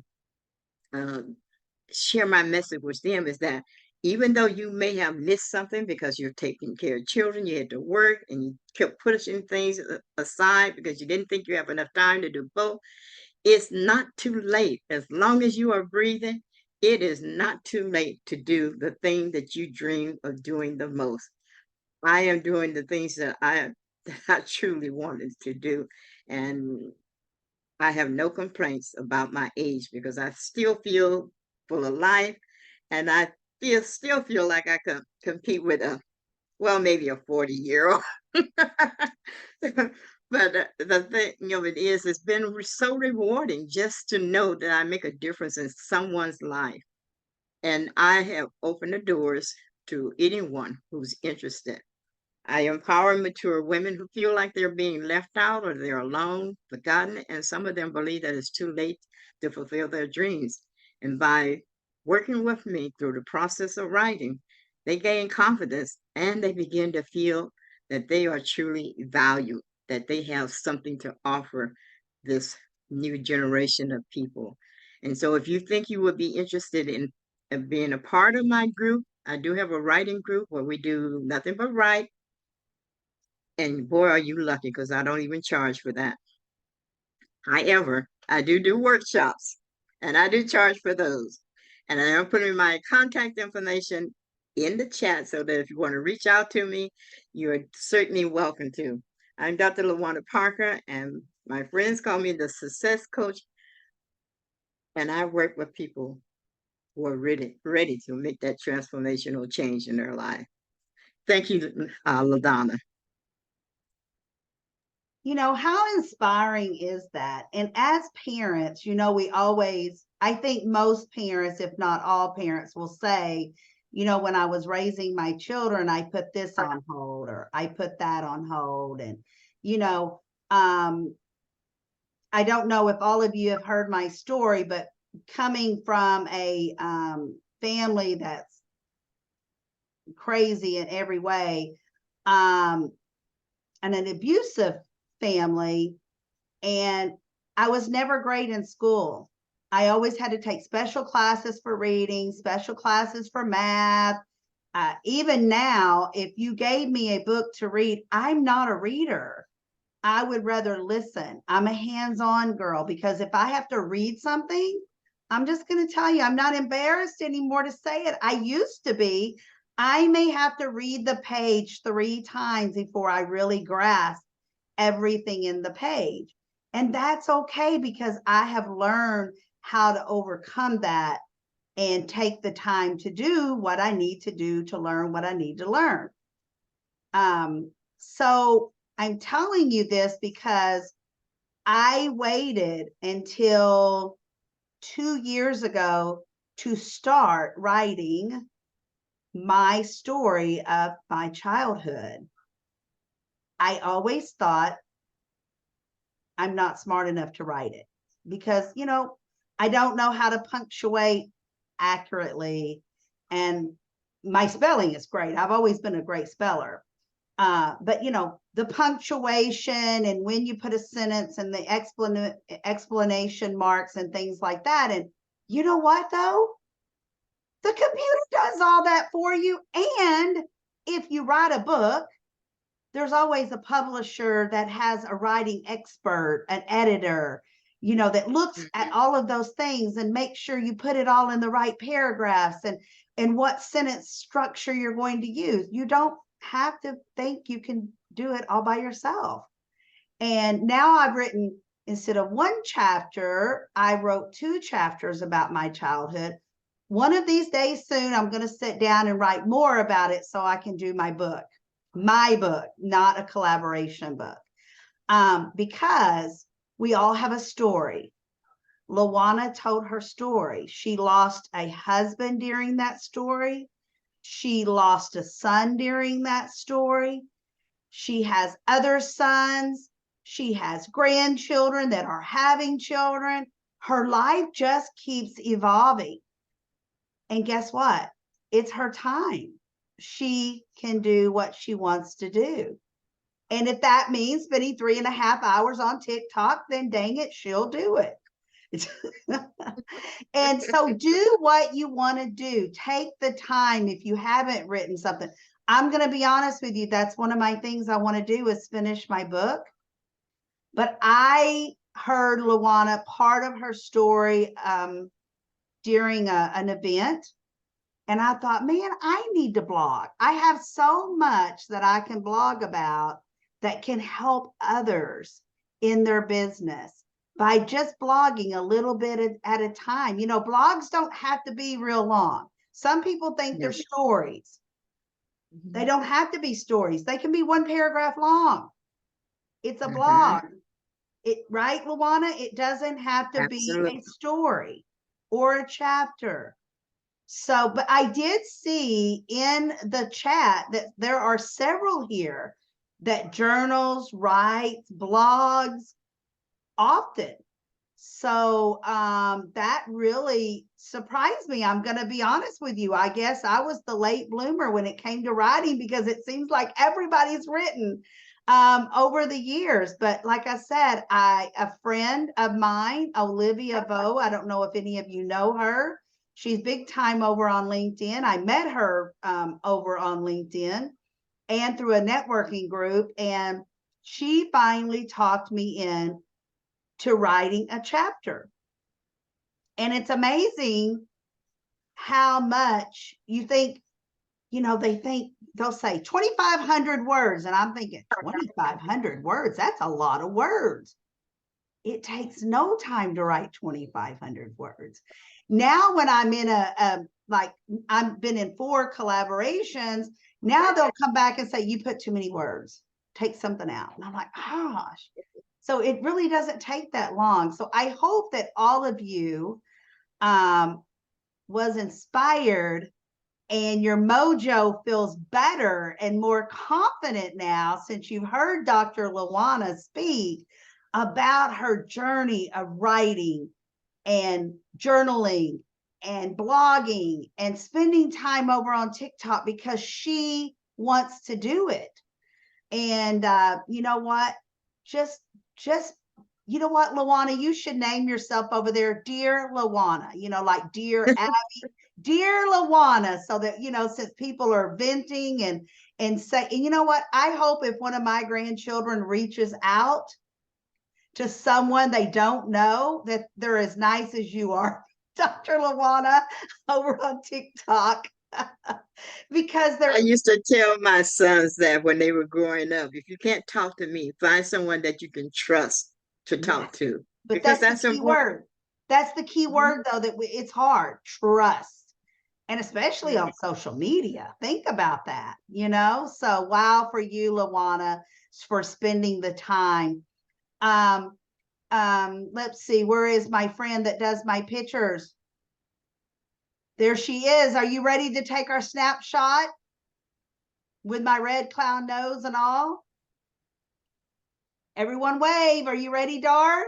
share my message with them, is that even though you may have missed something because you're taking care of children, you had to work and you kept pushing things aside because you didn't think you have enough time to do both, it's not too late. As long as you are breathing, it is not too late to do the thing that you dream of doing the most. I am doing the things that I truly wanted to do. And I have no complaints about my age because I still feel full of life, and I still feel like I can compete with maybe a 40-year-old. But the thing of it is, it's been so rewarding just to know that I make a difference in someone's life. And I have opened the doors to anyone who's interested. I empower mature women who feel like they're being left out or they're alone, forgotten, and some of them believe that it's too late to fulfill their dreams. And by working with me through the process of writing, they gain confidence and they begin to feel that they are truly valued, that they have something to offer this new generation of people. And so if you think you would be interested in being a part of my group, I do have a writing group where we do nothing but write. And boy, are you lucky, because I don't even charge for that. However, I do workshops, and I do charge for those. And I am putting my contact information in the chat so that if you want to reach out to me, you're certainly welcome to. I'm Dr. LaWanda Parker, and my friends call me the Success Coach. And I work with people who are ready to make that transformational change in their life. Thank you, LaDonna. You know, how inspiring is that? And as parents, you know, I think most parents, if not all parents, will say, you know, when I was raising my children, I put this on hold or I put that on hold. And, you know, I don't know if all of you have heard my story, but coming from a family that's crazy in every way, and an abusive family, and I was never great in school. I always had to take special classes for reading, special classes for math. Even now, if you gave me a book to read, I'm not a reader. I would rather listen. I'm a hands-on girl, because if I have to read something, I'm just going to tell you, I'm not embarrassed anymore to say it. I used to be. I may have to read the page 3 times before I really grasp everything in the page. And that's okay, because I have learned how to overcome that and take the time to do what I need to do to learn what I need to learn. So I'm telling you this because I waited until 2 years ago to start writing my story of my childhood. I always thought I'm not smart enough to write it because, you know, I don't know how to punctuate accurately, and my spelling is great. I've always been a great speller. But, you know, the punctuation and when you put a sentence and the explanation marks and things like that. And you know what, though? The computer does all that for you. And if you write a book, there's always a publisher that has a writing expert, an editor, you know, that looks at all of those things and makes sure you put it all in the right paragraphs and what sentence structure you're going to use. You don't have to think you can do it all by yourself. And now I've written, instead of 1 chapter, I wrote 2 chapters about my childhood. One of these days soon, I'm going to sit down and write more about it so I can do my book, not a collaboration book. Because we all have a story. LaWanda told her story. She lost a husband during that story. She lost a son during that story. She has other sons. She has grandchildren that are having children. Her life just keeps evolving. And guess what? It's her time. She can do what she wants to do. And if that means spending 3.5 hours on TikTok, then dang it, she'll do it. And so do what you want to do. Take the time if you haven't written something. I'm going to be honest with you. That's one of my things I want to do is finish my book. But I heard LaDonna part of her story during an event. And I thought, man, I need to blog. I have so much that I can blog about that can help others in their business by just blogging a little bit at a time. You know, blogs don't have to be real long. Some people think they're stories. They don't have to be stories. They can be 1 paragraph long. It's a blog. Right, LaDonna? It doesn't have to be a story or a chapter. So, but I did see in the chat that there are several here that journals, writes, blogs often. So that really surprised me. I'm going to be honest with you. I guess I was the late bloomer when it came to writing because it seems like everybody's written over the years. But like I said, a friend of mine, Olivia Vo, I don't know if any of you know her. She's big time over on LinkedIn. I met her over on LinkedIn and through a networking group. And she finally talked me in to writing a chapter. And it's amazing how much you think, you know, they'll say 2,500 words. And I'm thinking 2,500 words, that's a lot of words. It takes no time to write 2,500 words. Now, when I'm in I've been in 4 collaborations, now they'll come back and say, you put too many words, take something out. And I'm like, gosh. So it really doesn't take that long. So I hope that all of you was inspired and your mojo feels better and more confident now since you've heard Dr. LaDonna speak about her journey of writing and journaling and blogging and spending time over on TikTok because she wants to do it. And you know what? Just, you know what, LaDonna, you should name yourself over there, Dear LaDonna, you know, like Dear Abby, Dear LaDonna, so that, you know, since people are venting and say, and you know what, I hope if one of my grandchildren reaches out to someone they don't know that they're as nice as you are, Dr. LaDonna, over on TikTok. Because I used to tell my sons that when they were growing up, if you can't talk to me, find someone that you can trust to talk to. But that's the key word. That's the key word, though, that it's hard. Trust. And especially on social media. Think about that, you know? So wow for you, LaDonna, for spending the time. Let's see, where is my friend that does my pictures? There she is. Are you ready to take our snapshot with my red clown nose and all? Everyone wave. Are you ready, Dart?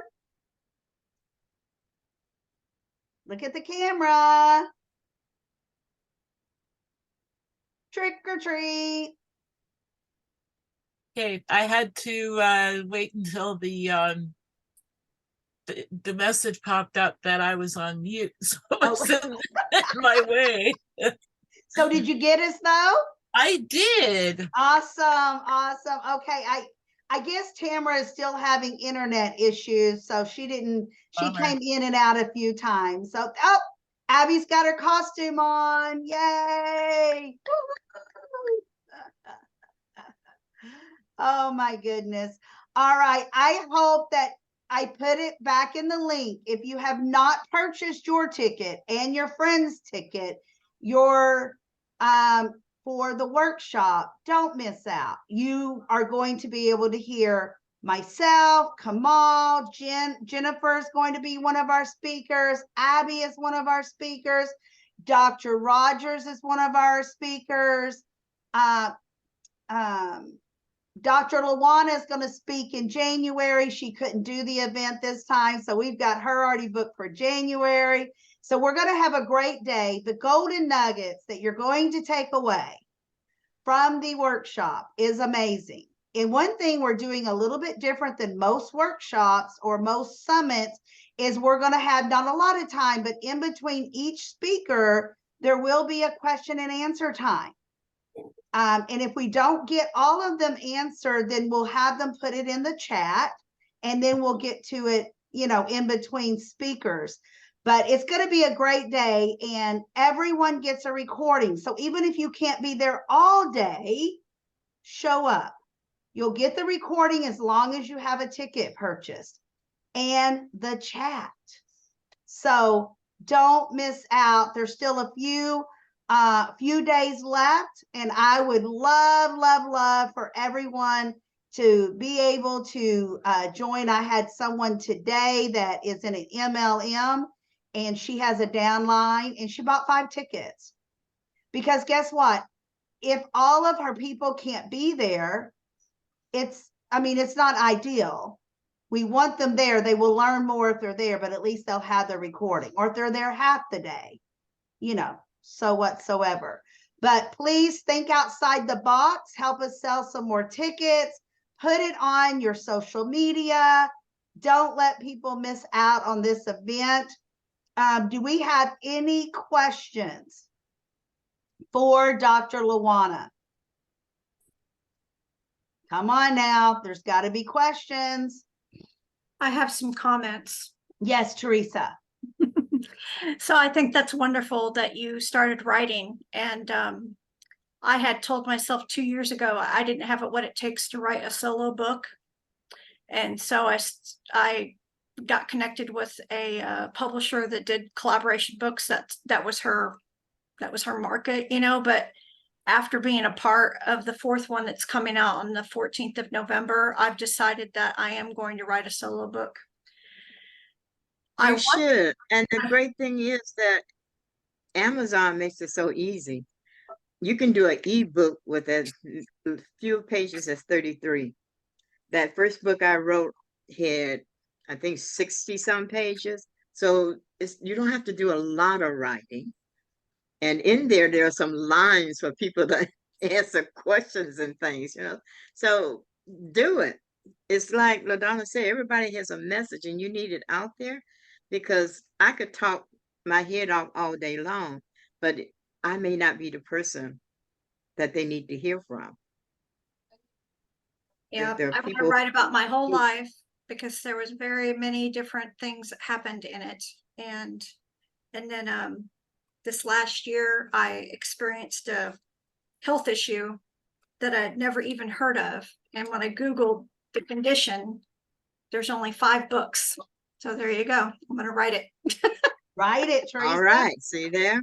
Look at the camera. Trick or treat. Okay, I had to wait until the message popped up that I was on mute, so it was in my way. So did you get us though? I did. Awesome, awesome. Okay, I guess Tamara is still having internet issues, so she came in and out a few times. So Abby's got her costume on. Yay! Oh my goodness. All right. I hope that I put it back in the link. If you have not purchased your ticket and your friend's ticket, for the workshop, don't miss out. You are going to be able to hear myself, Kamal, Jennifer is going to be one of our speakers. Abby is one of our speakers. Dr. Rogers is one of our speakers. Dr. LaDonna is going to speak in January. She couldn't do the event this time, so we've got her already booked for January. So we're going to have a great day. The golden nuggets that you're going to take away from the workshop is amazing. And one thing we're doing a little bit different than most workshops or most summits is we're going to have not a lot of time, but in between each speaker, there will be a question and answer time. And if we don't get all of them answered, then we'll have them put it in the chat, and then we'll get to it, you know, in between speakers. But it's going to be a great day, and everyone gets a recording. So even if you can't be there all day, show up. You'll get the recording as long as you have a ticket purchased, and the chat. So don't miss out. There's still a few days left, and I would love for everyone to be able to join. I had someone today that is in an MLM, and she has a downline, and she bought 5 tickets. Because guess what? If all of her people can't be there, it's not ideal. We want them there. They will learn more if they're there, but at least they'll have the recording. Or if they're there half the day, you know, so whatsoever. But please think outside the box. Help us sell some more tickets. Put it on your social media. Don't let people miss out on this event. Do we have any questions for Dr. LaDonna? Come on now, there's got to be questions. I have some comments. Yes, Teresa. So I think that's wonderful that you started writing. And I had told myself 2 years ago I didn't have what it takes to write a solo book. And so I got connected with a publisher that did collaboration books. That was her market, you know. But after being a part of the 4th one that's coming out on the 14th of November, I've decided that I am going to write a solo book. You should. And the great thing is that Amazon makes it so easy. You can do an ebook with as few pages as 33. That first book I wrote had, I think, 60 some pages. So you don't have to do a lot of writing. And in there are some lines for people to answer questions and things, you know. So do it. It's like LaDonna said, everybody has a message and you need it out there, because I could talk my head off all day long, but I may not be the person that they need to hear from. Yeah, I want to write about my whole life, because there was very many different things that happened in it. And then this last year, I experienced a health issue that I'd never even heard of. And when I Googled the condition, there's only 5 books. So there you go. I'm going to write it. Write it, Teresa. All right. See there?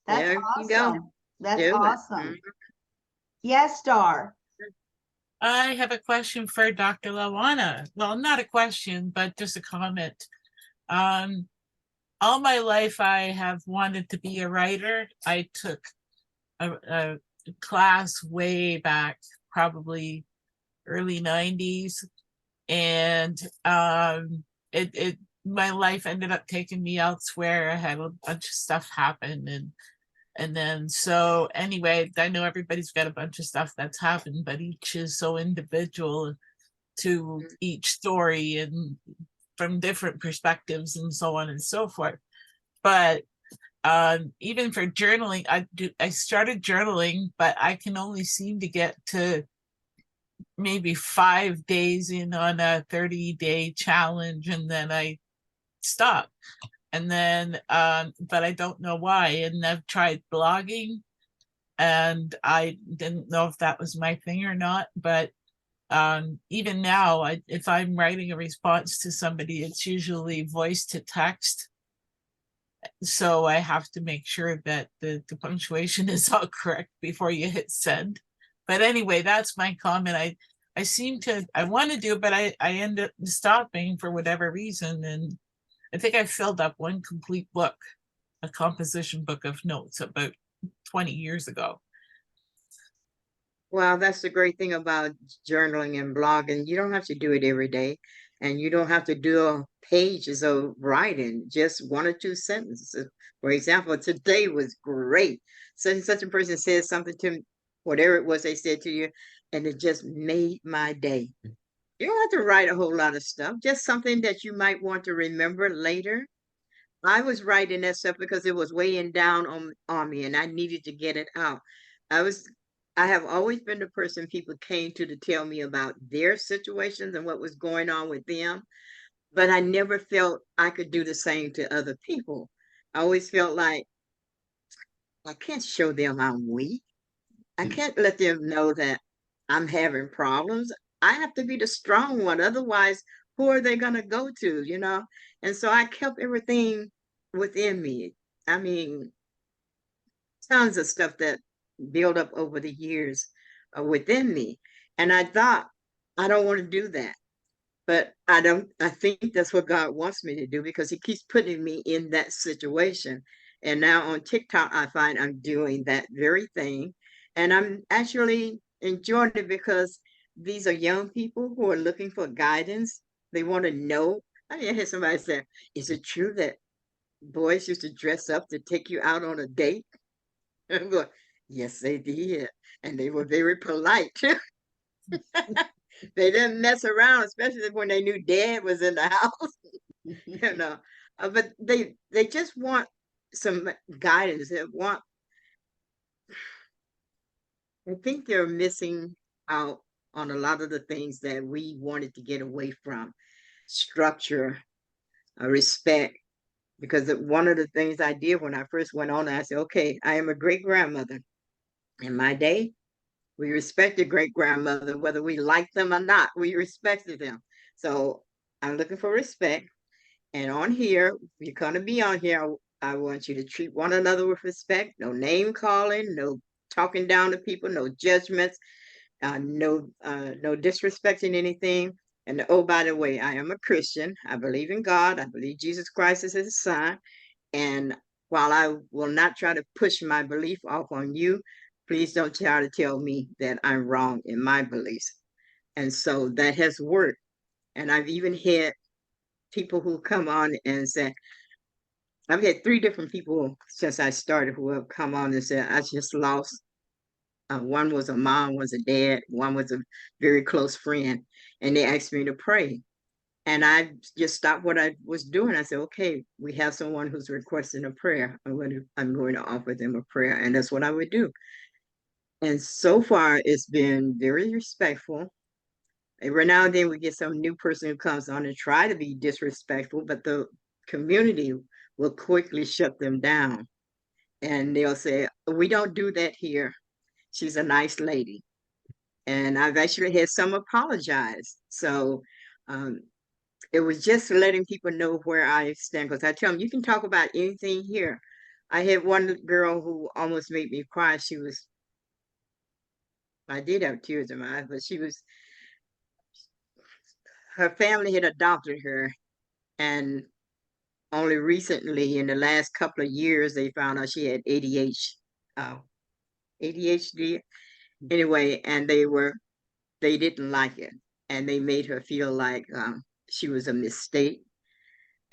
That's there awesome. You go. That's do awesome. It. Yes, Star. I have a question for Dr. LaDonna. Well, not a question, but just a comment. All my life, I have wanted to be a writer. I took a class way back, probably early 90s. And my life ended up taking me elsewhere. I had a bunch of stuff happen. And then, so anyway, I know everybody's got a bunch of stuff that's happened, but each is so individual to each story and from different perspectives and so on and so forth. But even for journaling, I started journaling, but I can only seem to get to maybe 5 days in on a 30-day challenge, and then I stop. And then but I don't know why. And I've tried blogging, and I didn't know if that was my thing or not. But even now, if I'm writing a response to somebody, it's usually voice to text. So I have to make sure that the punctuation is all correct before you hit send. But anyway, that's my comment. I want to do it, but I end up stopping for whatever reason. And I think I filled up one complete book, a composition book of notes, about 20 years ago. Well, that's the great thing about journaling and blogging. You don't have to do it every day, and you don't have to do pages of writing, just 1 or 2 sentences. For example, today was great. Such and such a person said something to me, whatever it was they said to you, and it just made my day. You don't have to write a whole lot of stuff, just something that you might want to remember later. I was writing that stuff because it was weighing down on me and I needed to get it out. I have always been the person people came to tell me about their situations and what was going on with them, but I never felt I could do the same to other people. I always felt like I can't show them I'm weak. I can't let them know that I'm having problems. I have to be the strong one. Otherwise, who are they going to go to, you know? And so I kept everything within me. I mean, tons of stuff that built up over the years within me. And I thought, I don't want to do that. But I think that's what God wants me to do because he keeps putting me in that situation. And now on TikTok, I find I'm doing that very thing. And I'm actually enjoying it because these are young people who are looking for guidance. They want to know. I mean, I heard somebody say, is it true that boys used to dress up to take you out on a date? I'm going, yes, they did. And they were very polite. They didn't mess around, especially when they knew dad was in the house. You know, but they just want some guidance. I think they're missing out on a lot of the things that we wanted to get away from: structure, respect. Because one of the things I did when I first went on, I said, okay, I am a great grandmother. In my day, we respected great grandmother, whether we liked them or not, we respected them. So I'm looking for respect. And on here, if you're going to be on here, I want you to treat one another with respect. No name calling, no talking down to people, no judgments, no disrespecting anything. And oh, by the way, I am a Christian. I believe in God. I believe Jesus Christ is his son. And while I will not try to push my belief off on you, please don't try to tell me that I'm wrong in my beliefs. And so that has worked. And I've even had people who come on and say, I've had 3 different people since I started who have come on and said, I just lost. One was a mom, was a dad, one was a very close friend. And they asked me to pray. And I just stopped what I was doing. I said, okay, we have someone who's requesting a prayer. I'm going to offer them a prayer. And that's what I would do. And so far, it's been very respectful. Every now and then we get some new person who comes on and try to be disrespectful, but the community will quickly shut them down. And they'll say, we don't do that here. She's a nice lady. And I've actually had some apologize. So it was just letting people know where I stand. Because I tell them, you can talk about anything here. I had one girl who almost made me cry. I did have tears in my eyes, but her family had adopted her, and only recently, in the last couple of years, they found out she had ADHD. Anyway, and they didn't like it, and they made her feel like she was a mistake.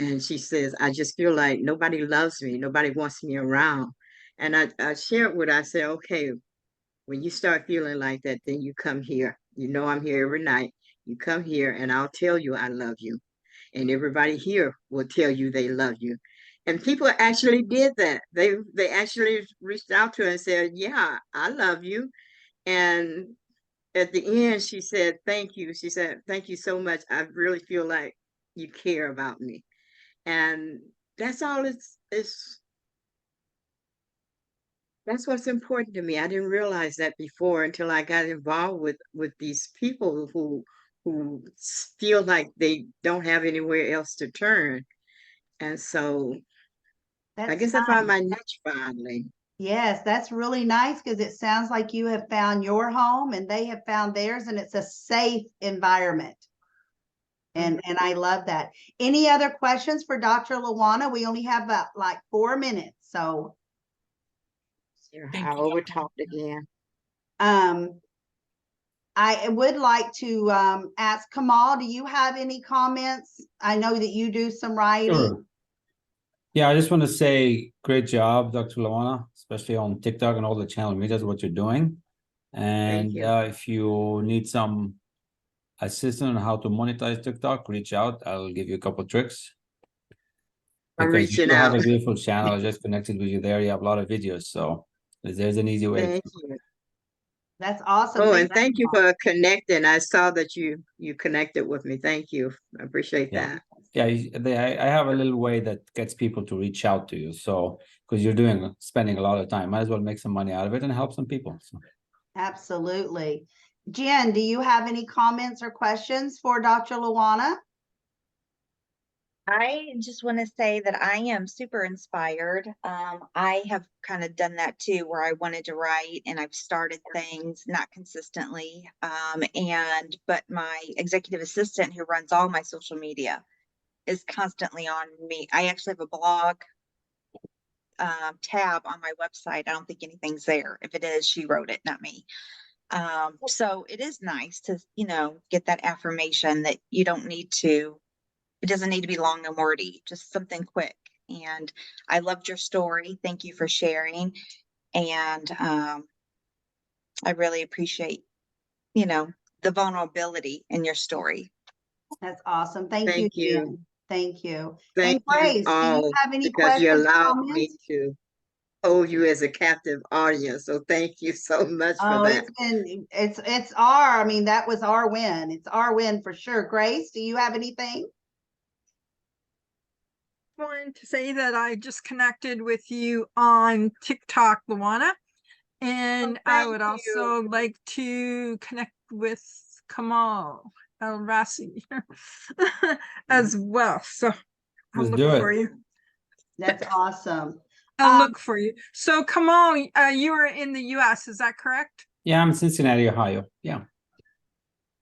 And she says, I just feel like nobody loves me, nobody wants me around. And I shared with her, I said, okay, when you start feeling like that, then you come here. You know I'm here every night. You come here and I'll tell you I love you. And everybody here will tell you they love you. And people actually did that. They actually reached out to her and said, yeah, I love you. And at the end, she said, thank you. She said, thank you so much. I really feel like you care about me. And that's all that's what's important to me. I didn't realize that before until I got involved with these people who feel like they don't have anywhere else to turn. And so I guess I found my niche finally. Yes, that's really nice because it sounds like you have found your home and they have found theirs, and it's a safe environment. And I love that. Any other questions for Dr. LaDonna? We only have about like 4 minutes, so. I over-talked again. I would like to ask Kamal, do you have any comments? I know that you do some writing. Sure. Yeah, I just want to say great job, Dr. LaDonna, especially on TikTok and all the channel medias, what you're doing. And you. if you need some assistance on how to monetize TikTok, reach out. I'll give you a couple tricks. I'm Because you reaching do have out. a beautiful channel. I just connected with you there. You have a lot of videos, so there's an easy way. Thank you. That's awesome. Oh, and thank you for connecting. I saw that you connected with me. Thank you. I appreciate Yeah. that. Yeah, I have a little way that gets people to reach out to you. So because you're spending a lot of time, might as well make some money out of it and help some people. So. Absolutely. Jen, do you have any comments or questions for Dr. LaDonna? I just want to say that I am super inspired. I have kind of done that too, where I wanted to write and I've started things, not consistently. But my executive assistant who runs all my social media is constantly on me. I actually have a blog tab on my website. I don't think anything's there. If it is, she wrote it, not me. So it is nice to, get that affirmation that you don't need to. It doesn't need to be long and wordy, just something quick. And I loved your story. Thank you for sharing. And I really appreciate, the vulnerability in your story. That's awesome. Thank you, Jen. Thank you. Thank And Grace, you do all you have any because you questions, allowed comments? me to hold you as a captive audience. So thank you so much for Oh, that. I mean, that was our win. It's our win for sure. Grace, do you have anything? I wanted to say that I just connected with you on TikTok, LaDonna, and I would also like to connect with Kamal El Rasi as well. So I'll Let's look do for it. you. That's awesome. I'll look for you. So Kamal, you are in the US, is that correct? Yeah, I'm in Cincinnati, Ohio. Yeah.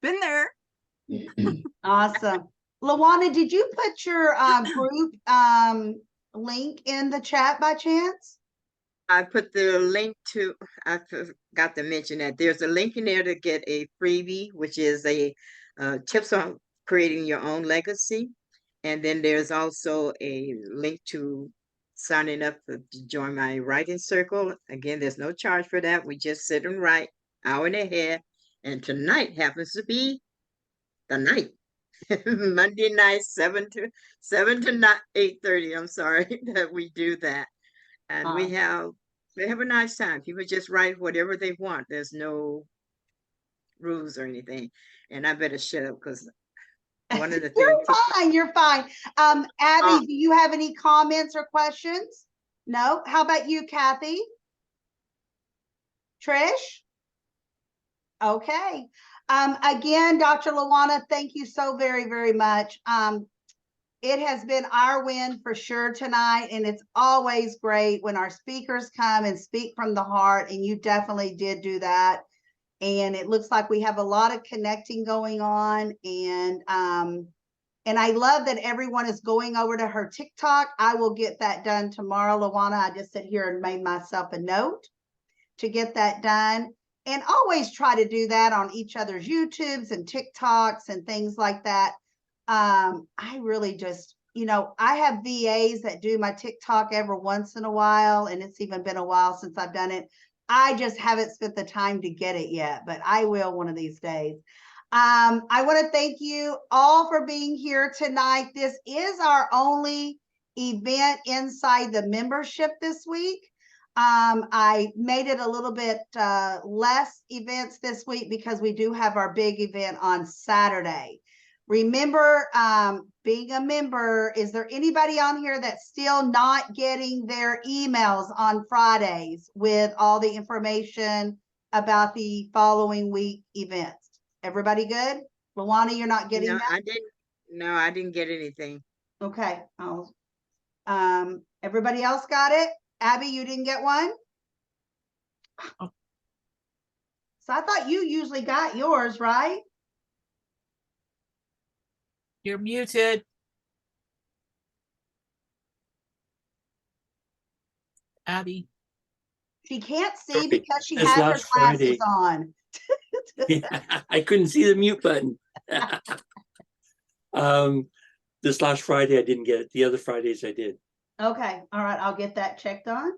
Been there. Awesome. LaDonna, did you put your group link in the chat by chance? I put the link to, I forgot to mention that there's a link in there to get a freebie, which is a tips on creating your own legacy. And then there's also a link to signing up to join my writing circle. Again, there's no charge for that. We just sit and write hour and a half. And tonight happens to be the night. Monday night, 7 to 8:30. I'm sorry that we do that. And we have a nice time. People just write whatever they want. There's no rules or anything. And I better shut up because one of the things You're fine. Abby, do you have any comments or questions? No? How about you, Kathy? Trish? Okay. Again, Dr. LaDonna, thank you so very, very much. It has been our win for sure tonight, and it's always great when our speakers come and speak from the heart, and you definitely did do that. And it looks like we have a lot of connecting going on, and I love that everyone is going over to her TikTok. I will get that done tomorrow, LaDonna. I just sit here and made myself a note to get that done. And always try to do that on each other's YouTubes and TikToks and things like that. I really just, I have VAs that do my TikTok every once in a while, and it's even been a while since I've done it. I just haven't spent the time to get it yet, but I will one of these days. I want to thank you all for being here tonight. This is our only event inside the membership this week. I made it a little bit less events this week because we do have our big event on Saturday. Remember, being a member, is there anybody on here that's still not getting their emails on Fridays with all the information about the following week events? Everybody good? LaDonna, you're not getting that? I didn't get anything. Okay. Everybody else got it? Abby, you didn't get one? Oh. So I thought you usually got yours, right? You're muted. Abby. She can't see Sorry, because she this has her last glasses Friday. on. Yeah, I couldn't see the mute button. This last Friday I didn't get it. The other Fridays I did. Okay. All right. I'll get that checked on.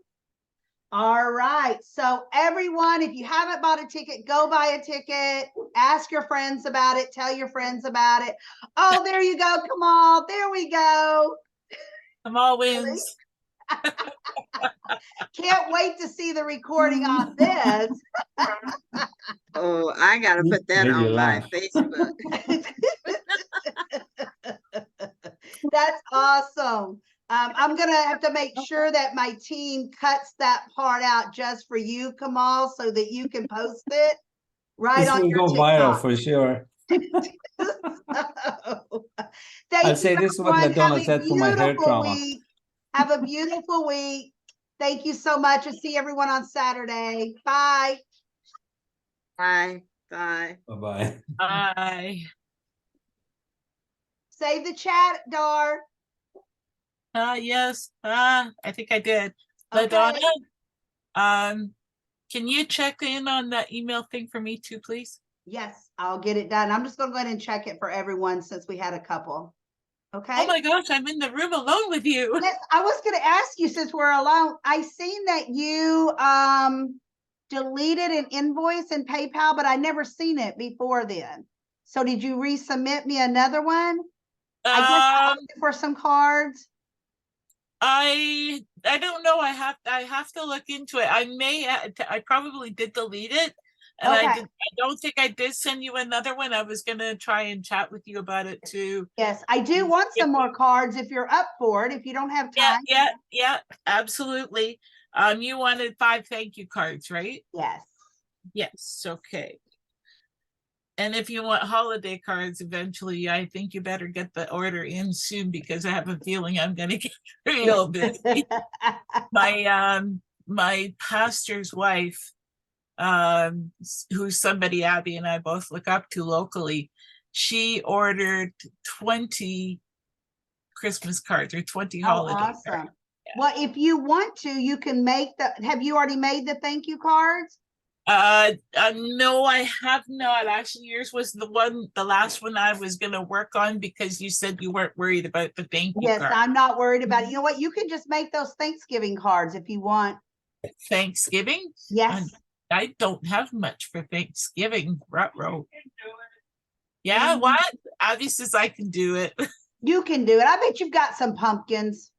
All right. So everyone, if you haven't bought a ticket, go buy a ticket. Ask your friends about it. Tell your friends about it. Oh, there you go. Come on. There we go. Kamal wins. Can't wait to see the recording on this. Oh, I gotta put that Made you on my laugh. Facebook. That's awesome. I'm gonna have to make sure that my team cuts that part out just for you, Kamal, so that you can post it right This on will your go viral TikTok. for sure. Thank I'll you, say this is what everyone. Have LaDonna a said for my hair beautiful trauma. week. Have a beautiful week. Thank you so much. And see everyone on Saturday. Bye. Bye, bye. Bye-bye. Bye. Save the chat, Dar. Yes. I think I did. Okay. LaDonna, can you check in on that email thing for me too, please? Yes, I'll get it done. I'm just gonna go ahead and check it for everyone since we had a couple. Okay. Oh my gosh, I'm in the room alone with you. Yes, I was gonna ask you since we're alone. I seen that you deleted an invoice in PayPal, but I never seen it before then. So did you resubmit me another one? I guess I was looking for some cards. I don't know. I have to look into it. I probably did delete it, and Okay. I don't think I did send you another one. I was gonna try and chat with you about it too. Yes, I do want some more cards if you're up for it. If you don't have time. Yeah, absolutely. You wanted 5 thank you cards, right? Yes. Yes, okay. And if you want holiday cards eventually, I think you better get the order in soon because I have a feeling I'm gonna get real busy. My pastor's wife, who's somebody Abby and I both look up to locally, she ordered 20 Christmas cards or 20 holiday awesome. cards. Yeah. Well, if you want to, you can make have you already made the thank you cards? No, I have not. Actually, yours was the last one I was gonna work on because you said you weren't worried about the thank you Yes, card. I'm not worried about it. You know what? You can just make those Thanksgiving cards if you want. Thanksgiving? Yes. I don't have much for Thanksgiving. Ruh-roh. Yeah, what? Abby says I can do it. You can do it. I bet you've got some pumpkins.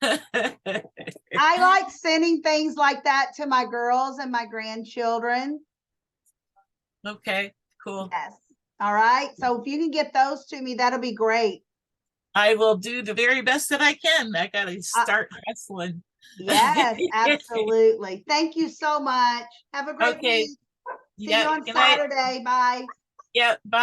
I like sending things like that to my girls and my grandchildren. Okay, cool. Yes. All right. So if you can get those to me, that'll be great. I will do the very best that I can. I gotta start hustling. Yes, absolutely. Thank you so much. Have a great week. See you on Saturday. Bye. Yeah, bye.